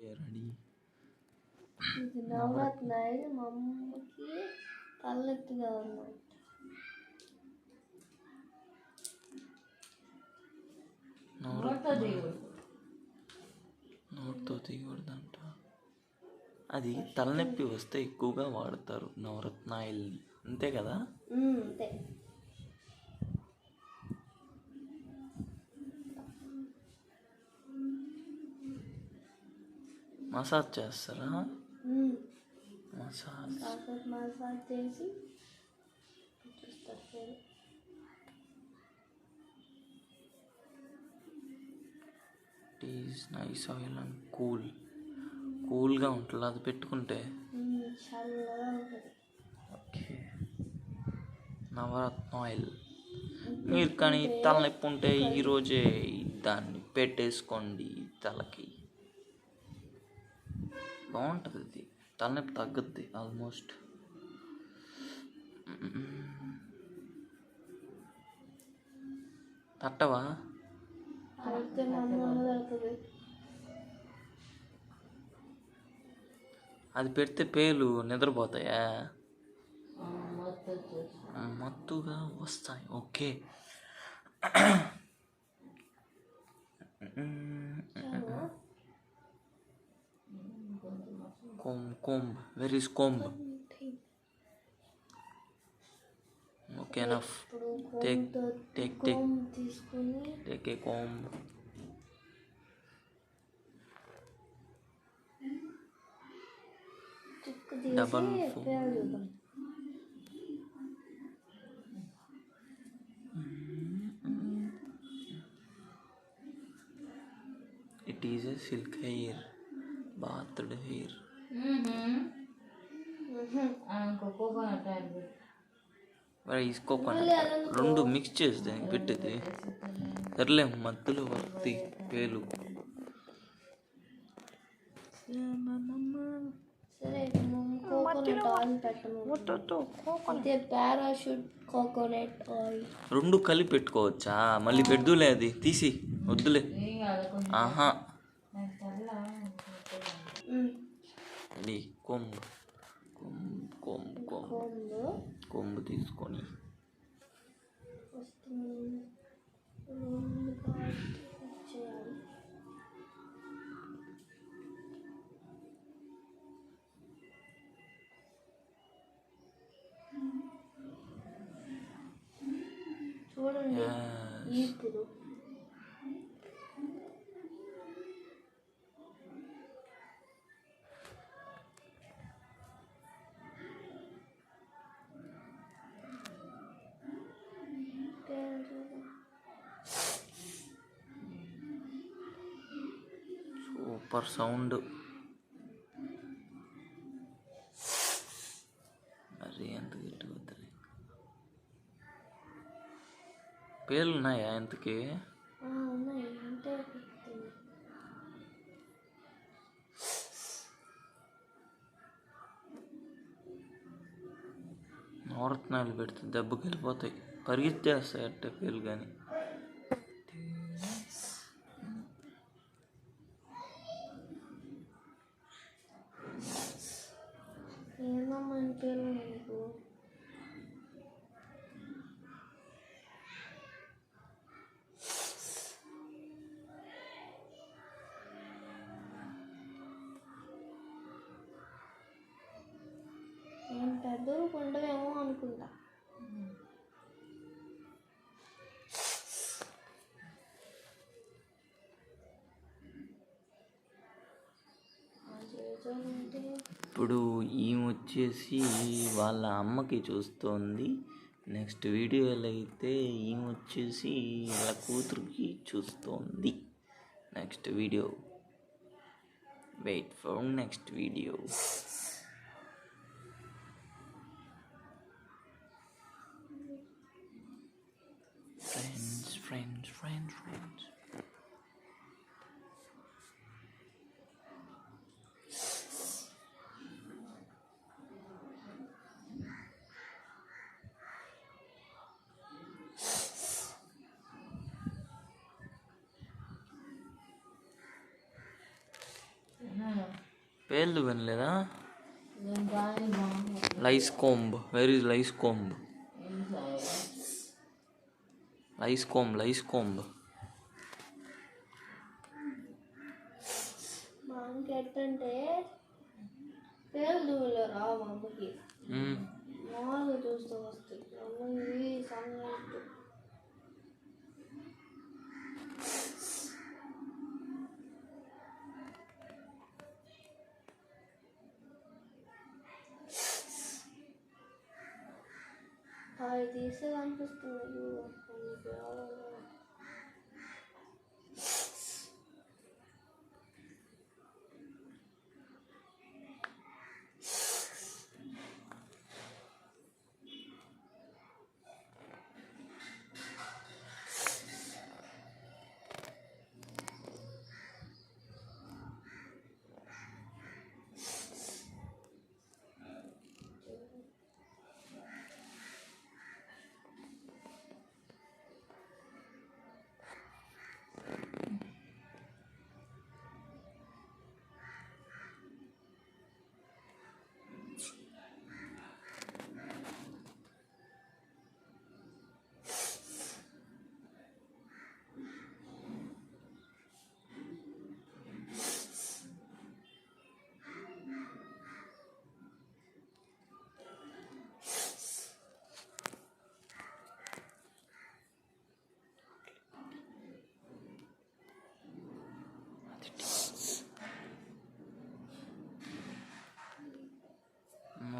Ready. ఇది నవరత్న ఇది మా అమ్మకి తలెత్తుగా ఉందంట. నోటితో తీయకూడదంట. అది తలనొప్పి వస్తే ఎక్కువగా వాడతారు నవరత్న ఆయిల్ని, అంతే కదా? అంతే. మసాజ్ చేస్తారా? మసాజ్ చేసి it is nice oil and కూల్గా ఉంటుంది అది పెట్టుకుంటే. ఓకే, నవరత్న ఆయిల్. మీరు కానీ తలనొప్పి ఉంటే ఈరోజే దాన్ని పెట్టేసుకోండి తలకి, బాగుంటుంది. అది తలనొప్పి తగ్గుద్ది ఆల్మోస్ట్. తట్టవా? అది పెడితే పేలు నిద్రపోతాయా? మత్తుగా వస్తాయి. Okay. comb. Where is comb? Okay, enough. Take a comb. Double fold. It is a silk hair, bathed hair. Coconut రెండు మిక్స్ చేసి దానికి పెట్టేది సర్లే, మధ్యలో వత్తి పేలు. రెండు కలిపి పెట్టుకోవచ్చా? మళ్ళీ పెడుదులే, అది తీసి వద్దులే. ఆహా, కొమ్ము తీసుకొని చూడండి. ఇప్పుడు సూపర్ సౌండ్. మరి ఎంత గిట్టు వద్దులే. పేర్లు ఉన్నాయా ఎంతకి? నవరత్నాలు పెడితే దెబ్బకి వెళ్ళిపోతాయి, పరిగెత్తేస్తాయి అట్టే పేర్లు. కానీ పెద్దలు కొండలేమో అనుకుంటా. ఇప్పుడు ఈమె వచ్చేసి వాళ్ళ అమ్మకి చూస్తోంది. నెక్స్ట్ వీడియోలో అయితే ఈమె వచ్చేసి వాళ్ళ కూతురికి చూస్తోంది. Next video, wait for next video. Friends. పేర్లు వినలేదా? Lice comb, where is lice comb? Lice comb, lice comb. మా అమ్మకి ఎట్టంటే పేరు దూలో రావు మా అమ్మకి, మామూలుగా చూస్తూ వస్తాయి. అమ్మకి సన్నట్టు. అవి తీస్తే కనిపిస్తుంది.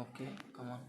Okay, come on.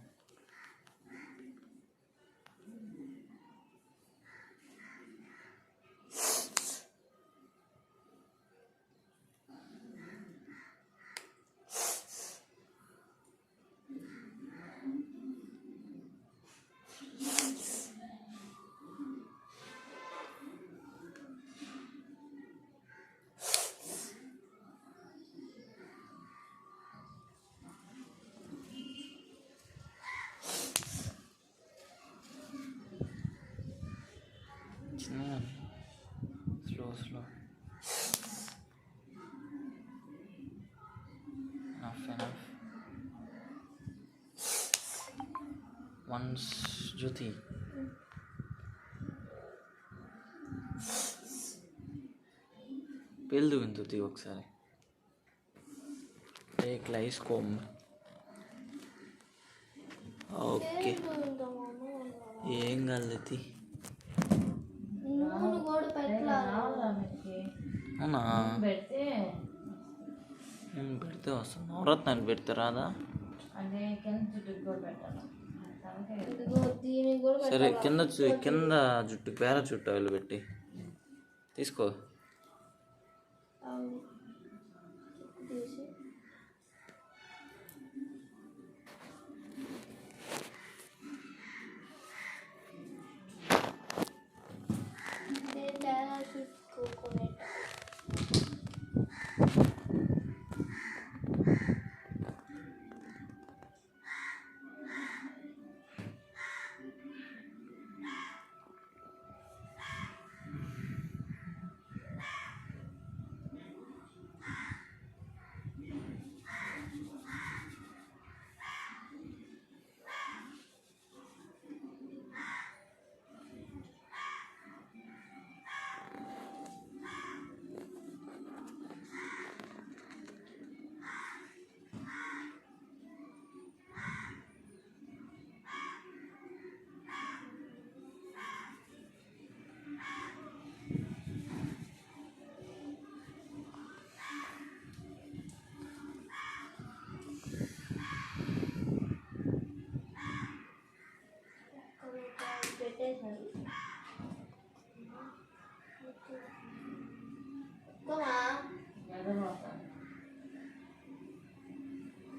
Slow. Enough. Once, Jyoti. పేలు వింటుంది ఒకసారి. టేక్ లైస్ కోమ్. ఓకే, ఏం కాలేదు. అవునా? పెడితే వస్తుంది. నవరత్నాన్ని పెడితే రాదా? సరే, కింద జుట్టు పేర చుట్టూ వెళ్ళి పెట్టి తీసుకో.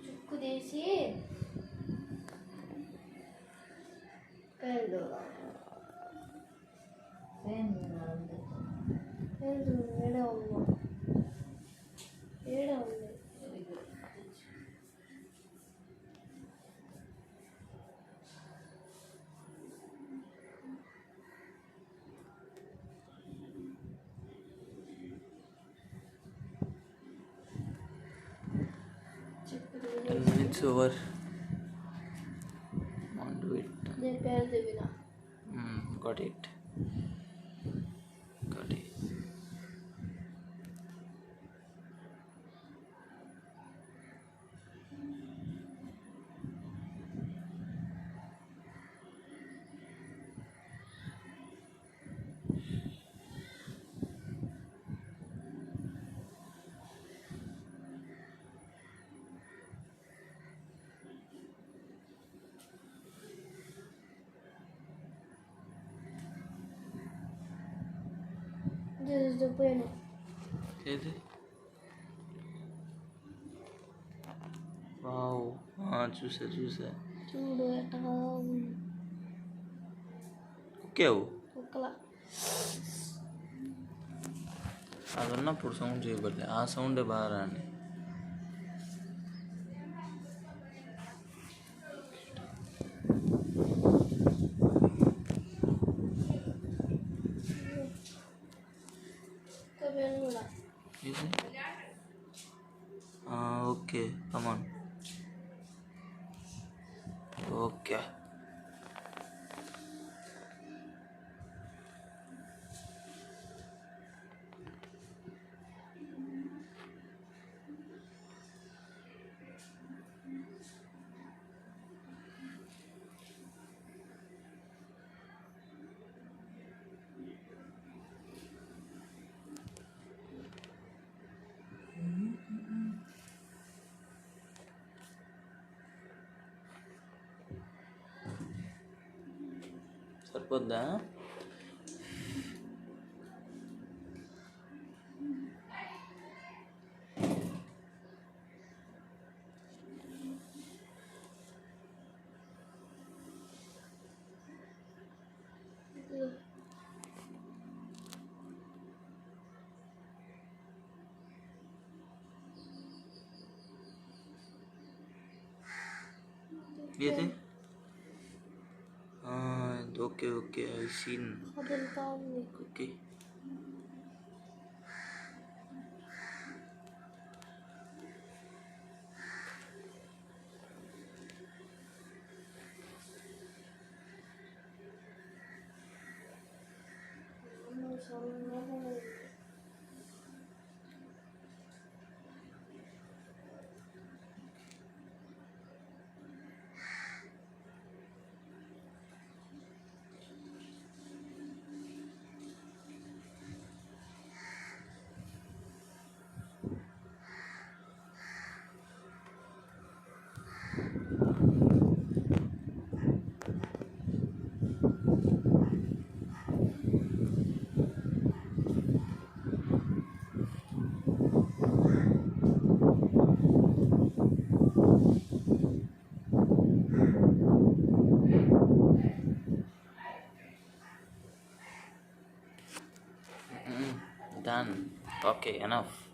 చుక్కు తీసి పేరు ఏడా ఉంది. It's over. On do it. నేను పేరు చెప్పిన Got it. Got it. This is the pen. ఏది? వావ్, చూసా చూడు ఎట్లా ఓకే. కుక్కల అది ఉన్నప్పుడు సౌండ్ చేయబడలే, ఆ సౌండే బాగా రాని. పెన్ కూడా ఇది ఓకే, కమాన్. ఓకే. సరిపోద్దా? ఏది? Okay, I seen. అదంతా ఉంది. ఓకే. Done. Okay, enough.